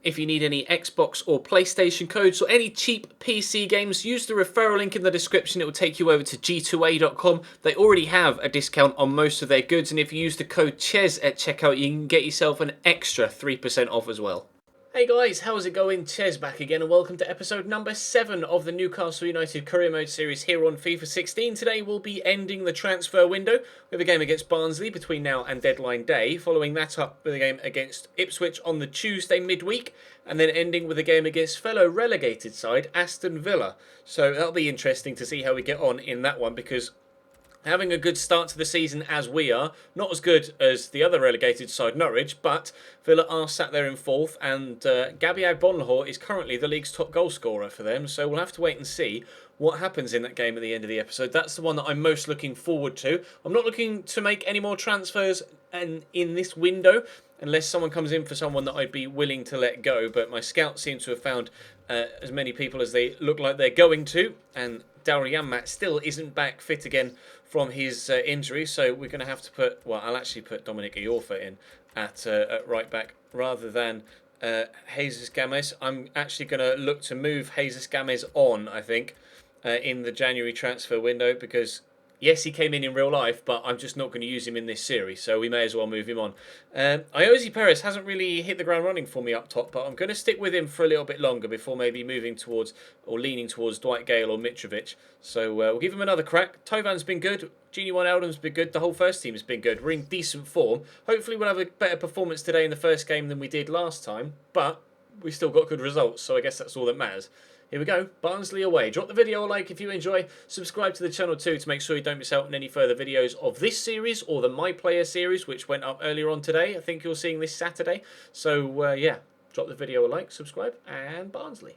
If you need any Xbox or PlayStation codes or any cheap PC games, use the referral link in the description. It will take you over to g2a.com. They already have a discount on most of their goods, and if you use the code CHES at checkout, you can get yourself an extra 3% off as well. Hey guys, how's it going? Ches back again, and welcome to episode number 7 of the Newcastle United Career Mode series here on FIFA 16. Today we'll be ending the transfer window with a game against Barnsley between now and deadline day, following that up with a game against Ipswich on the Tuesday midweek, and then ending with a game against fellow relegated side Aston Villa. So that'll be interesting to see how we get on in that one, because having a good start to the season as we are, not as good as the other relegated side Norwich, but Villa are sat there in 4th, and Gabby Agbonlahor is currently the league's top goal scorer for them, so we'll have to wait and see what happens in that game at the end of the episode. That's the one that I'm most looking forward to. I'm not looking to make any more transfers in this window, unless someone comes in for someone that I'd be willing to let go, but my scouts seem to have found as many people as they look like they're going to, and Daryl Janmaat still isn't back fit again from his injury, so we're going to have to put, well, I'll actually put Dominic Iorfa in at right back rather than Jesus Games. I'm actually going to look to move Jesus Games on, I think, in the January transfer window, because yes, he came in real life, but I'm just not going to use him in this series, so we may as well move him on. AYOZE PEREZ hasn't really hit the ground running for me up top, but I'm going to stick with him for a little bit longer before maybe moving towards or leaning towards Dwight Gale or Mitrovic. So we'll give him another crack. Tovan's been good. Genie One Eldon's been good. The whole first team has been good. We're in decent form. Hopefully we'll have a better performance today in the first game than we did last time, but we still got good results, so I guess that's all that matters. Here we go, Barnsley away. Drop the video a like if you enjoy. Subscribe to the channel too to make sure you don't miss out on any further videos of this series or the My Player series, which went up earlier on today. I think you're seeing this Saturday. So, yeah, drop the video a like, subscribe, and Barnsley.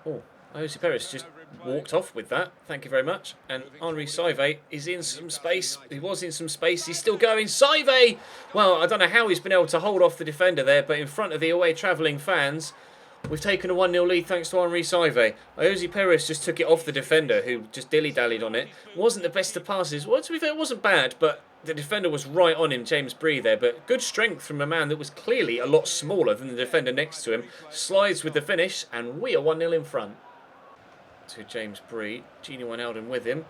Oh, AYOZE PEREZ just walked off with that. Thank you very much. And Henri Saivet is in some space. He was in some space. He's still going. Saivet! Well, I don't know how he's been able to hold off the defender there, but in front of the away travelling fans, we've taken a 1-0 lead thanks to Henri Saivet. AYOZE PEREZ just took it off the defender, who just dilly-dallied on it. Wasn't the best of passes. Well, to be fair, it wasn't bad, but the defender was right on him, James Bree there. But good strength from a man that was clearly a lot smaller than the defender next to him. Slides with the finish, and we are 1-0 in front. To James Bree. Genie Wijnaldum with him.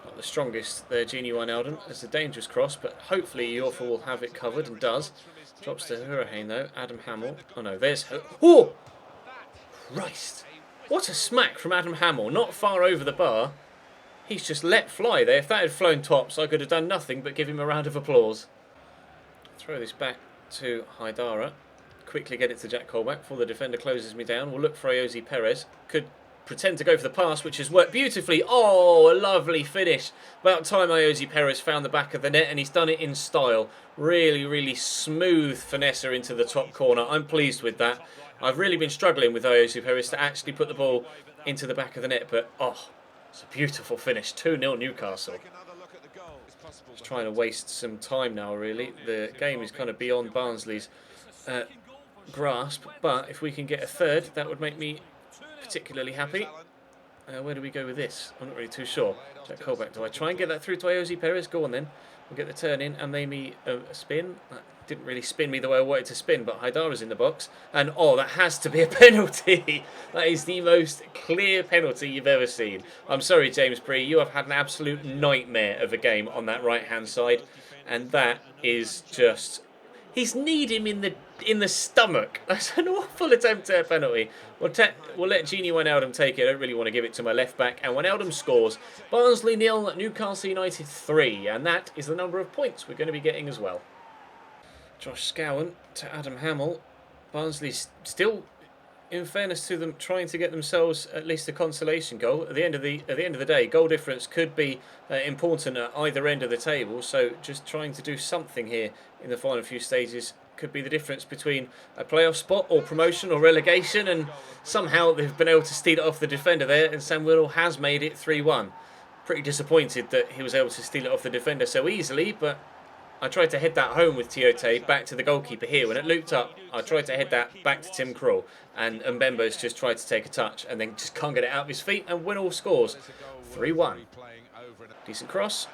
Not the strongest there, Genie Wijnaldum. It's a dangerous cross, but hopefully Iorfa will have it covered, and does. Drops to Hurricane, though. Adam Hamill. Oh, no, there's... Oh! Christ. What a smack from Adam Hamill. Not far over the bar. He's just let fly there. If that had flown tops, I could have done nothing but give him a round of applause. Throw this back to Haidara. Quickly get it to Jack Colback before the defender closes me down. We'll look for AYOZE PEREZ. Could pretend to go for the pass, which has worked beautifully. Oh, a lovely finish. About time AYOZE PEREZ found the back of the net, and he's done it in style. Really, really smooth finesse into the top corner. I'm pleased with that. I've really been struggling with AYOZE PEREZ to actually put the ball into the back of the net, but oh, it's a beautiful finish. 2-0 Newcastle. Just trying to waste some time now, really. The game is kind of beyond Barnsley's grasp, but if we can get a third, that would make me particularly happy. Where do we go with this? I'm not really too sure. Jack Colback, do I try and get that through to AYOZE PEREZ? Go on then. We'll get the turn in and maybe a spin. That didn't really spin me the way I wanted to spin, but Haidara's in the box. And oh, that has to be a penalty. That is the most clear penalty you've ever seen. I'm sorry, James Bree. You have had an absolute nightmare of a game on that right-hand side. And that is just... He's kneed him in the stomach. That's an awful attempt at a penalty. We'll let Genie Wijnaldum take it. I don't really want to give it to my left back. And Wijnaldum scores. Barnsley 0, Newcastle United 3. And that is the number of points we're going to be getting as well. Josh Scowen to Adam Hamill. Barnsley still, in fairness to them, trying to get themselves at least a consolation goal. At the end of the day, goal difference could be important at either end of the table. So just trying to do something here in the final few stages could be the difference between a playoff spot or promotion or relegation. And somehow they've been able to steal it off the defender there, and Sam Whittle has made it 3-1. Pretty disappointed that he was able to steal it off the defender so easily, but I tried to head that home with Tiote back to the goalkeeper here. When it looped up, I tried to head that back to Tim Krul, and Mbemba's just tried to take a touch and then just can't get it out of his feet, and Winnall scores 3-1. Decent cross.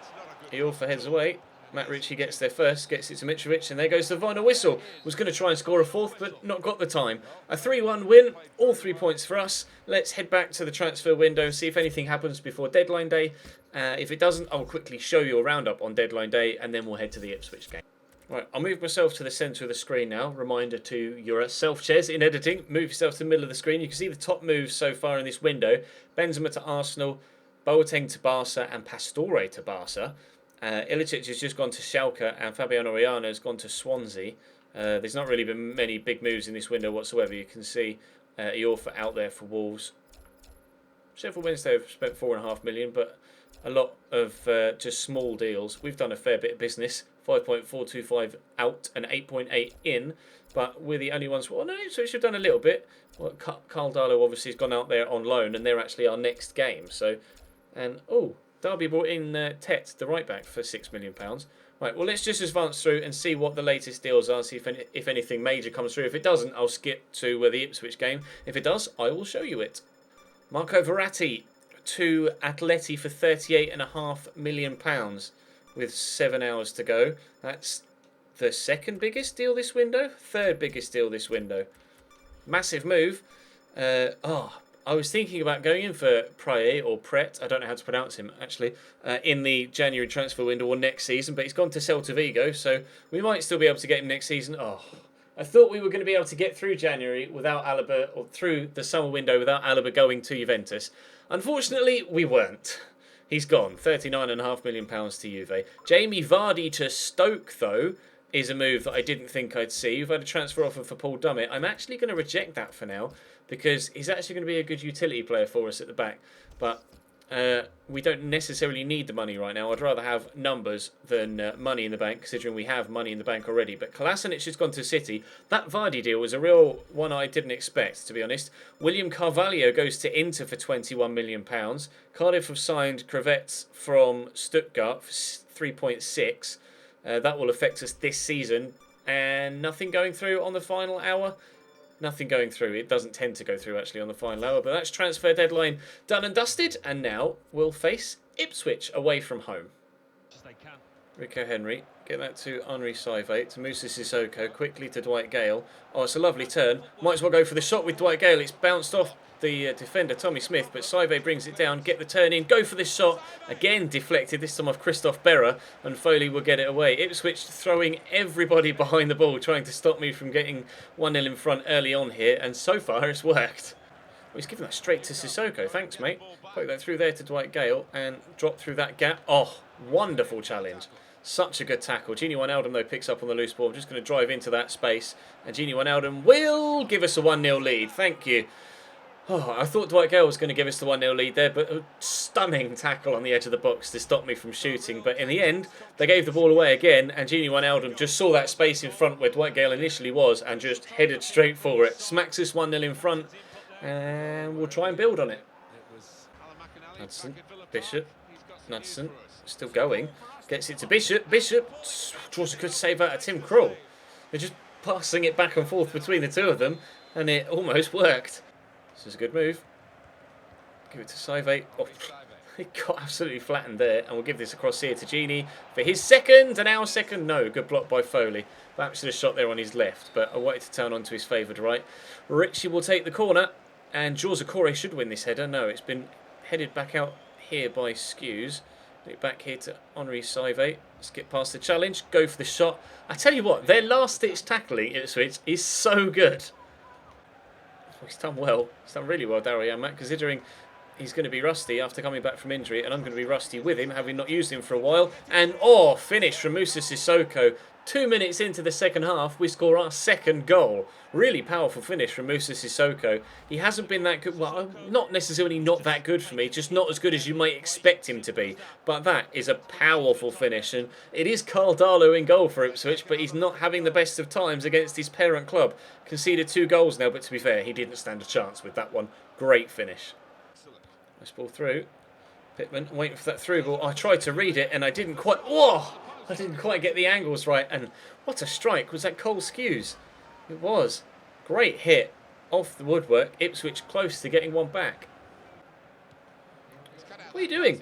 Iorfa heads away. Matt Ritchie gets there first, gets it to Mitrovic, and there goes the final whistle. Was going to try and score a fourth, but not got the time. A 3-1 win, all 3 points for us. Let's head back to the transfer window and see if anything happens before deadline day. If it doesn't, I'll quickly show you a roundup on deadline day, and then we'll head to the Ipswich game. Right, I'll move myself to the centre of the screen now. Reminder to yourself, Ches, in editing. Move yourself to the middle of the screen. You can see the top moves so far in this window. Benzema to Arsenal, Boateng to Barca, and Pastore to Barca. Ilicic has just gone to Schalke, and Fabiano Oriano has gone to Swansea. There's not really been many big moves in this window whatsoever. You can see Iorfa out there for Wolves. Sheffield Wednesday have spent £4.5 million, but a lot of just small deals. We've done a fair bit of business. 5.425 out and 8.8 in, but we're the only ones. Well, no, so we should have done a little bit. Well, Carl Darlow obviously has gone out there on loan, and they're actually our next game. So, and Derby brought in Tet, the right back, for £6 million. Right, well, let's just advance through and see what the latest deals are, see if anything major comes through. If it doesn't, I'll skip to the Ipswich game. If it does, I will show you it. Marco Verratti to Atleti for £38.5 million with 7 hours to go. That's the second biggest deal this window, third biggest deal this window. Massive move. I was thinking about going in for Praet or Pret, I don't know how to pronounce him actually, in the January transfer window or next season, but he's gone to Celta Vigo, so we might still be able to get him next season. I thought we were going to be able to get through January without Alaba, or through the summer window without Alaba going to Juventus. Unfortunately, we weren't. He's gone, £39.5 million to Juve. Jamie Vardy to Stoke, though, is a move that I didn't think I'd see. We've had a transfer offer for Paul Dummett. I'm actually going to reject that for now, because he's actually going to be a good utility player for us at the back. But we don't necessarily need the money right now. I'd rather have numbers than money in the bank, considering we have money in the bank already. But Kolasinac has gone to City. That Vardy deal was a real one I didn't expect, to be honest. William Carvalho goes to Inter for £21 million. Cardiff have signed Crevettes from Stuttgart for 3.6. That will affect us this season. And nothing going through on the final hour. Nothing going through. It doesn't tend to go through actually on the final hour, but that's transfer deadline done and dusted, and now we'll face Ipswich away from home. Rico Henry, get that to Henri Saivet, to Moussa Sissoko, quickly to Dwight Gale. Oh, it's a lovely turn. Might as well go for the shot with Dwight Gale. It's bounced off the defender, Tommy Smith, but Saivet brings it down, get the turn in, go for this shot. Again deflected, this time off Christoph Berra, and Foley will get it away. Ipswich throwing everybody behind the ball, trying to stop me from getting 1-0 in front early on here, and so far it's worked. Well, he's given that straight to Sissoko. Thanks, mate. Poke that through there to Dwight Gale, and drop through that gap. Oh, wonderful challenge. Such a good tackle. Gini Wijnaldum, though, picks up on the loose ball. I'm just going to drive into that space, and Gini Wijnaldum will give us a 1-0 lead. Thank you. Oh, I thought Dwight Gale was going to give us the 1-0 lead there, but a stunning tackle on the edge of the box to stop me from shooting. But in the end, they gave the ball away again, and Gini Wijnaldum just saw that space in front where Dwight Gale initially was and just headed straight for it. Smacks us 1-0 in front, and we'll try and build on it. Knudsen, Bishop, Knudsen, still going. Gets it to Bishop. Bishop draws a good save out of Tim Krul. They're just passing it back and forth between the two of them, and it almost worked. This is a good move. Give it to Saivet. Oh, he got absolutely flattened there. And we'll give this across here to Gini for his second. And our second. No, good block by Foley. Perhaps should have shot there on his left. But I wanted to turn onto his favoured right. Ritchie will take the corner. And Jaws Okore should win this header. No, it's been headed back out here by Skews. Back here to Henri Saivet. Let's get past the challenge. Go for the shot. I tell you what, their last-ditch tackling, Ipswich, is so good. He's done well. He's done really well, Daryl Matt, considering he's going to be rusty after coming back from injury, and I'm going to be rusty with him, having not used him for a while. And, finish from Moussa Sissoko. 2 minutes into the second half, we score our second goal. Really powerful finish from Moussa Sissoko. He hasn't been that good. Well, not necessarily not that good for me, just not as good as you might expect him to be. But that is a powerful finish. And it is Carl Darlow in goal for Ipswich, but he's not having the best of times against his parent club. Conceded 2 goals now, but to be fair, he didn't stand a chance with that one. Great finish. Nice ball through. Pittman waiting for that through ball. I tried to read it and I didn't quite... I didn't quite get the angles right, and what a strike. Was that Cole Skews? It was. Great hit off the woodwork. Ipswich close to getting one back. What are you doing?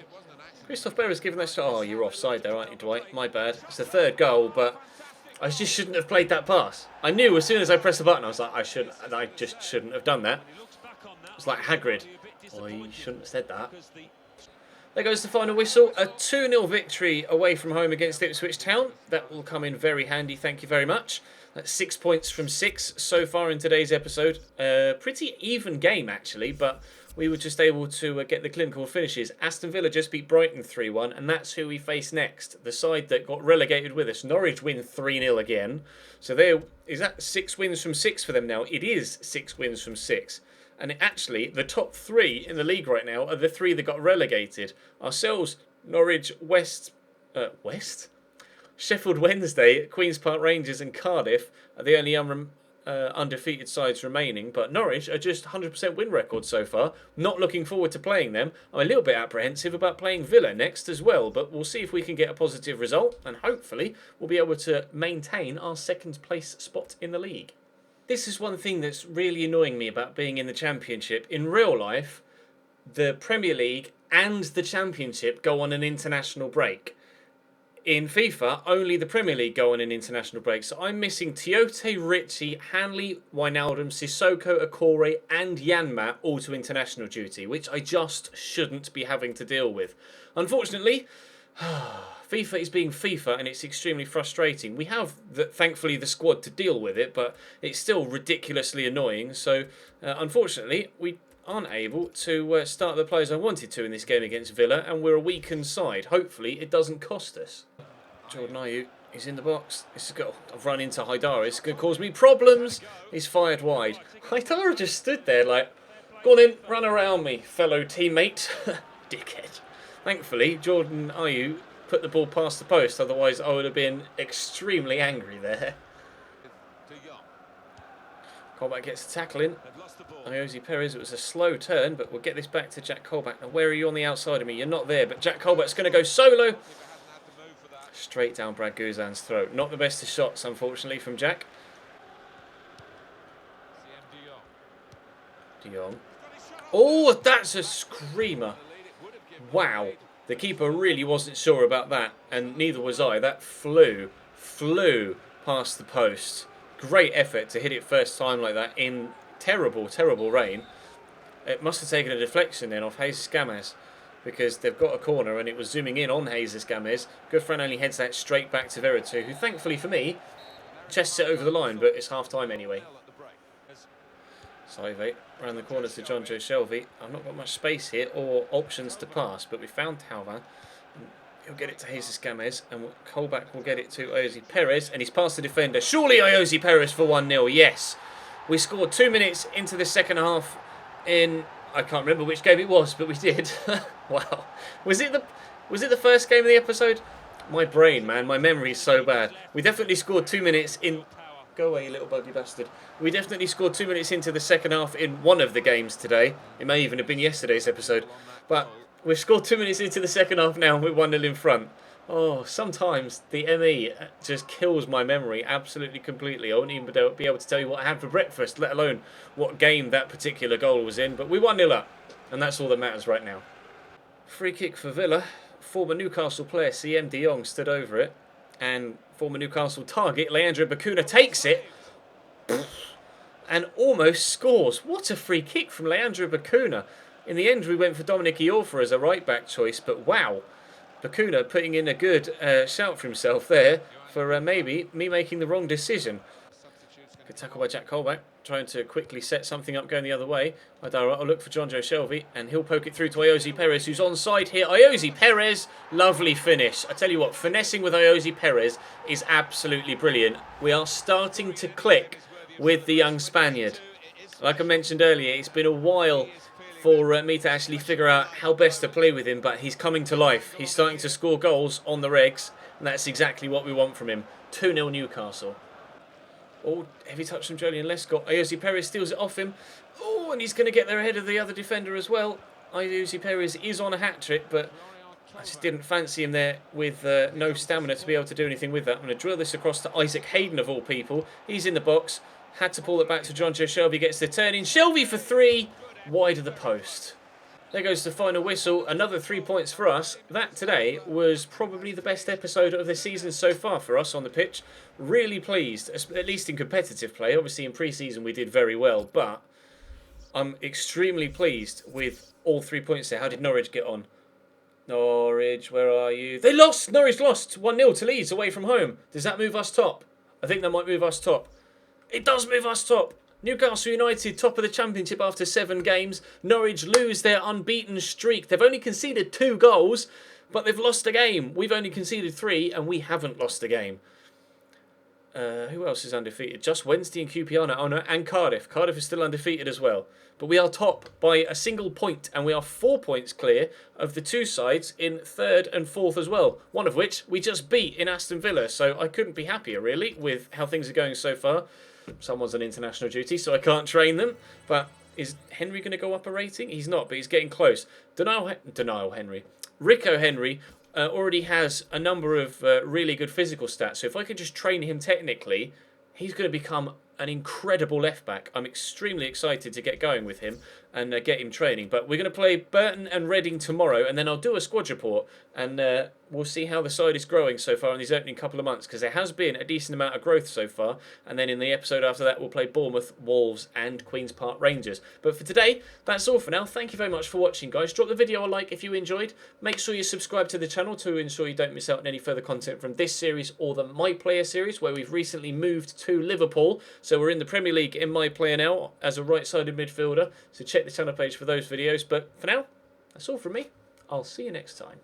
Christoph Berra's given that shot. Oh, you're offside there, aren't you, Dwight? My bad. It's the third goal, but I just shouldn't have played that pass. I knew as soon as I pressed the button, I was like, I just shouldn't have done that. It's like Hagrid. Oh, you shouldn't have said that. There goes the final whistle. A 2-0 victory away from home against Ipswich Town. That will come in very handy, thank you very much. That's 6 points from 6 so far in today's episode. Pretty even game, actually, but we were just able to get the clinical finishes. Aston Villa just beat Brighton 3-1, and that's who we face next. The side that got relegated with us. Norwich win 3-0 again. So there is that 6 wins from 6 for them now. It is 6 wins from 6. And actually, the top 3 in the league right now are the 3 that got relegated. Ourselves, Norwich, Sheffield Wednesday, Queen's Park Rangers and Cardiff are the only undefeated sides remaining. But Norwich are just 100% win record so far. Not looking forward to playing them. I'm a little bit apprehensive about playing Villa next as well. But we'll see if we can get a positive result. And hopefully, we'll be able to maintain our second place spot in the league. This is one thing that's really annoying me about being in the Championship. In real life, the Premier League and the Championship go on an international break. In FIFA, only the Premier League go on an international break. So I'm missing Tiote, Ritchie, Hanley, Wijnaldum, Sissoko, Okore and Yanmat all to international duty, which I just shouldn't be having to deal with. Unfortunately, FIFA is being FIFA and it's extremely frustrating. We have, thankfully, the squad to deal with it, but it's still ridiculously annoying. So, unfortunately, we aren't able to start the players I wanted to in this game against Villa, and we're a weakened side. Hopefully, it doesn't cost us. Jordan Ayew is in the box. I've run into Haidara. It's going to cause me problems. He's fired wide. Haidara just stood there like, go on in, run around me, fellow teammate. Dickhead. Thankfully, Jordan Ayew put the ball past the post, otherwise I would have been extremely angry there. Colback gets the tackle in. AYOZE PEREZ, it was a slow turn, but we'll get this back to Jack Colback. Now, where are you on the outside of me? You're not there, but Jack Colback's going to go solo. Straight down Brad Guzan's throat. Not the best of shots, unfortunately, from Jack. De Jong. Oh, that's a screamer. Wow. The keeper really wasn't sure about that, and neither was I. That flew past the post. Great effort to hit it first time like that in terrible, terrible rain. It must have taken a deflection then off Jesus Gamez, because they've got a corner and it was zooming in on Jesus Gamez. Gouffran only heads that straight back to Veretout, who thankfully for me chests it over the line, but it's half time anyway. Saive around the corner to Jonjo Shelvey. I've not got much space here or options to pass, but we found Talvan. He'll get it to Jesus Gamez, and Colback will get it to AYOZE PEREZ, and he's past the defender. Surely AYOZE PEREZ for 1-0, yes. We scored 2 minutes into the second half in, I can't remember which game it was, but we did. Wow. Was it the first game of the episode? My brain, man, my memory is so bad. We definitely scored 2 minutes in... Go away, you little buggy bastard. We definitely scored 2 minutes into the second half in one of the games today. It may even have been yesterday's episode. But we've scored 2 minutes into the second half now and we're 1-0 in front. Oh, sometimes the ME just kills my memory absolutely completely. I wouldn't even be able to tell you what I had for breakfast, let alone what game that particular goal was in. But we 1-0 up, and that's all that matters right now. Free kick for Villa. Former Newcastle player CM De Jong stood over it, and former Newcastle target Leandro Bacuna takes it and almost scores. What a free kick from Leandro Bacuna. In the end, we went for Dominic Iorfa as a right-back choice, but wow. Bacuna putting in a good shout for himself there for maybe me making the wrong decision. Good tackle by Jack Colback, trying to quickly set something up going the other way. I'll look for Jonjo Shelvey, and he'll poke it through to AYOZE PEREZ, who's onside here. AYOZE PEREZ, lovely finish. I tell you what, finessing with AYOZE PEREZ is absolutely brilliant. We are starting to click with the young Spaniard. Like I mentioned earlier, it's been a while for me to actually figure out how best to play with him, but he's coming to life. He's starting to score goals on the regs, and that's exactly what we want from him. 2-0 Newcastle. Oh, heavy touch from Jolyon Lescott. AYOZE PEREZ steals it off him. Oh, and he's going to get there ahead of the other defender as well. AYOZE PEREZ is on a hat-trick, but I just didn't fancy him there with no stamina to be able to do anything with that. I'm going to drill this across to Isaac Hayden, of all people. He's in the box. Had to pull it back to Jonjo Shelvey. Gets the turn in. Shelvey for 3. Wide of the post. There goes the final whistle. Another 3 points for us. That today was probably the best episode of the season so far for us on the pitch. Really pleased, at least in competitive play. Obviously in pre-season we did very well, but I'm extremely pleased with all 3 points there. How did Norwich get on? Norwich, where are you? They lost! Norwich lost 1-0 to Leeds away from home. Does that move us top? I think that might move us top. It does move us top. Newcastle United top of the Championship after 7 games. Norwich lose their unbeaten streak. They've only conceded 2 goals, but they've lost a game. We've only conceded 3, and we haven't lost a game. Who else is undefeated? Just Wednesday and QPR now. Oh no, and Cardiff. Cardiff is still undefeated as well. But we are top by a single point, and we are 4 points clear of the 2 sides in 3rd and 4th as well. One of which we just beat in Aston Villa, so I couldn't be happier really with how things are going so far. Someone's on international duty, so I can't train them. But is Henry going to go up a rating? He's not, but he's getting close. Denial Henry. Rico Henry already has a number of really good physical stats. So if I could just train him technically, he's going to become an incredible left back. I'm extremely excited to get going with him and get him training. But we're going to play Burton and Reading tomorrow, and then I'll do a squad report, and we'll see how the side is growing so far in these opening couple of months, because there has been a decent amount of growth so far. And then in the episode after that, we'll play Bournemouth, Wolves and Queen's Park Rangers. But for today, that's all for now. Thank you very much for watching, guys. Drop the video a like if you enjoyed. Make sure you subscribe to the channel to ensure you don't miss out on any further content from this series or the My Player series, where we've recently moved to Liverpool. So we're in the Premier League in My Player now as a right-sided midfielder. So check the channel page for those videos. But for now, that's all from me. I'll see you next time.